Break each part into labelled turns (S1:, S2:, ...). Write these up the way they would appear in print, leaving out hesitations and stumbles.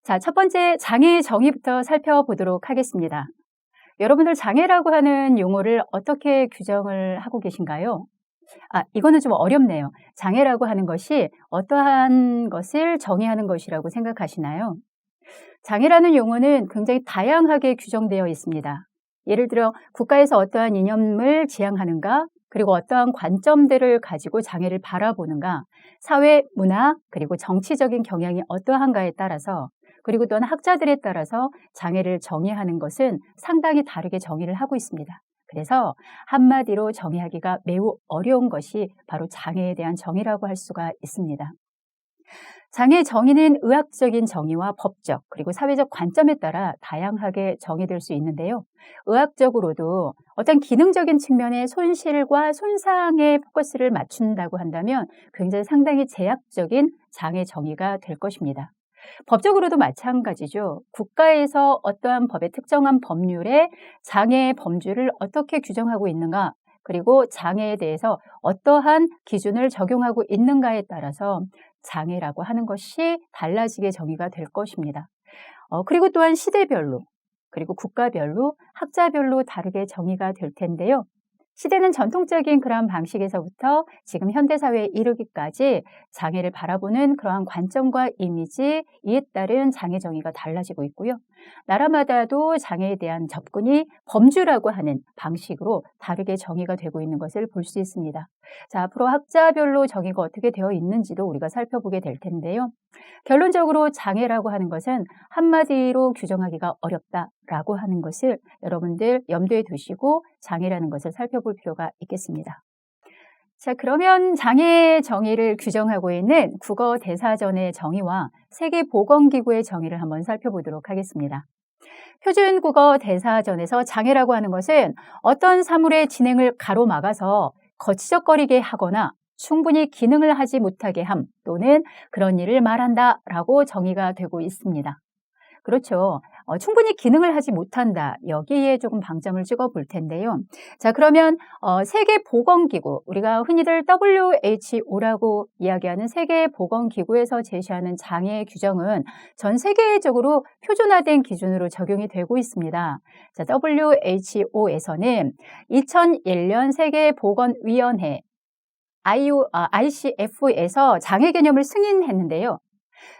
S1: 자, 첫 번째 장애 정의부터 살펴보도록 하겠습니다. 여러분들 장애라고 하는 용어를 어떻게 규정을 하고 계신가요? 이거는 좀 어렵네요. 장애라고 하는 것이 어떠한 것을 정의하는 것이라고 생각하시나요? 장애라는 용어는 굉장히 다양하게 규정되어 있습니다. 예를 들어 국가에서 어떠한 이념을 지향하는가, 그리고 어떠한 관점들을 가지고 장애를 바라보는가, 사회, 문화, 그리고 정치적인 경향이 어떠한가에 따라서, 그리고 또한 학자들에 따라서 장애를 정의하는 것은 상당히 다르게 정의를 하고 있습니다. 그래서 한마디로 정의하기가 매우 어려운 것이 바로 장애에 대한 정의라고 할 수가 있습니다. 장애 정의는 의학적인 정의와 법적 그리고 사회적 관점에 따라 다양하게 정의될 수 있는데요. 의학적으로도 어떤 기능적인 측면의 손실과 손상에 포커스를 맞춘다고 한다면 굉장히 상당히 제약적인 장애 정의가 될 것입니다. 법적으로도 마찬가지죠. 국가에서 어떠한 법의 특정한 법률에 장애의 범주를 어떻게 규정하고 있는가, 그리고 장애에 대해서 어떠한 기준을 적용하고 있는가에 따라서 장애라고 하는 것이 달라지게 정의가 될 것입니다. 그리고 또한 시대별로, 그리고 국가별로, 학자별로 다르게 정의가 될 텐데요. 시대는 전통적인 그러한 방식에서부터 지금 현대사회에 이르기까지 장애를 바라보는 그러한 관점과 이미지, 이에 따른 장애 정의가 달라지고 있고요. 나라마다도 장애에 대한 접근이 범주라고 하는 방식으로 다르게 정의가 되고 있는 것을 볼 수 있습니다. 자, 앞으로 학자별로 정의가 어떻게 되어 있는지도 우리가 살펴보게 될 텐데요. 결론적으로 장애라고 하는 것은 한마디로 규정하기가 어렵다라고 하는 것을 여러분들 염두에 두시고 장애라는 것을 살펴볼 필요가 있겠습니다. 자, 그러면 장애 정의를 규정하고 있는 국어대사전의 정의와 세계보건기구의 정의를 한번 살펴보도록 하겠습니다. 표준국어대사전에서 장애라고 하는 것은 어떤 사물의 진행을 가로막아서 거치적거리게 하거나 충분히 기능을 하지 못하게 함 또는 그런 일을 말한다라고 정의가 되고 있습니다. 그렇죠. 충분히 기능을 하지 못한다. 여기에 조금 방점을 찍어 볼 텐데요. 자, 그러면 세계보건기구, 우리가 흔히들 WHO라고 이야기하는 세계보건기구에서 제시하는 장애 규정은 전 세계적으로 표준화된 기준으로 적용이 되고 있습니다. 자, WHO에서는 2001년 세계보건위원회 ICF에서 장애 개념을 승인했는데요.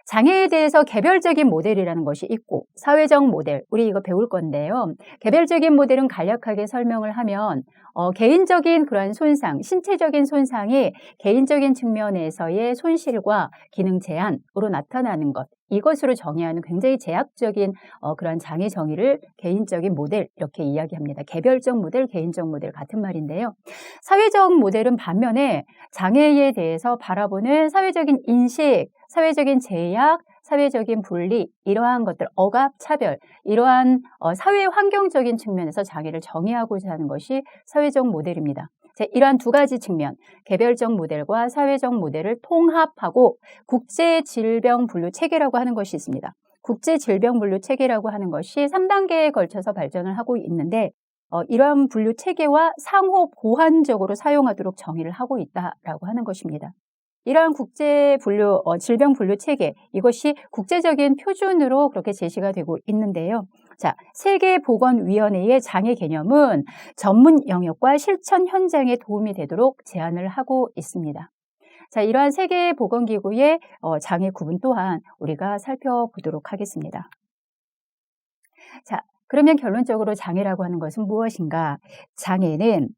S1: 장애에 대해서 개별적인 모델이라는 것이 있고 사회적 모델, 우리 이거 배울 건데요. 개별적인 모델은 간략하게 설명을 하면 개인적인 그러한 손상, 신체적인 손상이 개인적인 측면에서의 손실과 기능 제한으로 나타나는 것, 이것으로 정의하는 굉장히 제약적인 그런 장애 정의를 개인적인 모델 이렇게 이야기합니다. 개별적 모델, 개인적 모델 같은 말인데요. 사회적 모델은 반면에 장애에 대해서 바라보는 사회적인 인식, 사회적인 제약, 사회적인 분리, 이러한 것들, 억압, 차별, 이러한 사회 환경적인 측면에서 장애를 정의하고자 하는 것이 사회적 모델입니다. 자, 이러한 두 가지 측면, 개별적 모델과 사회적 모델을 통합하고 국제질병분류체계라고 하는 것이 있습니다. 국제질병분류체계라고 하는 것이 3단계에 걸쳐서 발전을 하고 있는데 이러한 분류체계와 상호 보완적으로 사용하도록 정의를 하고 있다라고 하는 것입니다. 이러한 질병분류체계, 이것이 국제적인 표준으로 그렇게 제시가 되고 있는데요. 자, 세계보건위원회의 장애 개념은 전문 영역과 실천 현장에 도움이 되도록 제안을 하고 있습니다. 자, 이러한 세계보건기구의 장애 구분 또한 우리가 살펴보도록 하겠습니다. 자, 그러면 결론적으로 장애라고 하는 것은 무엇인가? 장애는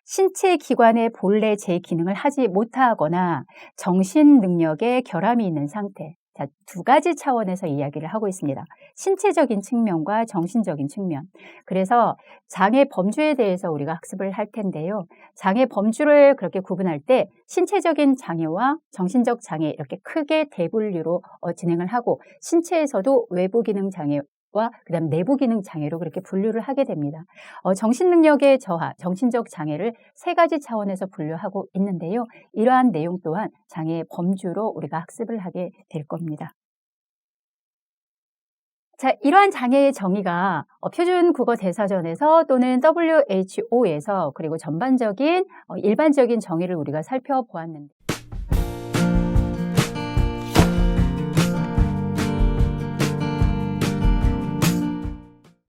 S1: 신체 기관의 본래 제 기능을 하지 못하거나 정신 능력에 결함이 있는 상태. 자, 두 가지 차원에서 이야기를 하고 있습니다. 신체적인 측면과 정신적인 측면. 그래서 장애 범주에 대해서 우리가 학습을 할 텐데요. 장애 범주를 그렇게 구분할 때 신체적인 장애와 정신적 장애 이렇게 크게 대분류로 진행을 하고 신체에서도 외부 기능 장애 그다음 내부 기능 장애로 그렇게 분류를 하게 됩니다. 정신 능력의 저하, 정신적 장애를 세 가지 차원에서 분류하고 있는데요. 이러한 내용 또한 장애의 범주로 우리가 학습을 하게 될 겁니다. 자, 이러한 장애의 정의가 표준국어대사전에서 또는 WHO에서 그리고 전반적인 일반적인 정의를 우리가 살펴보았는데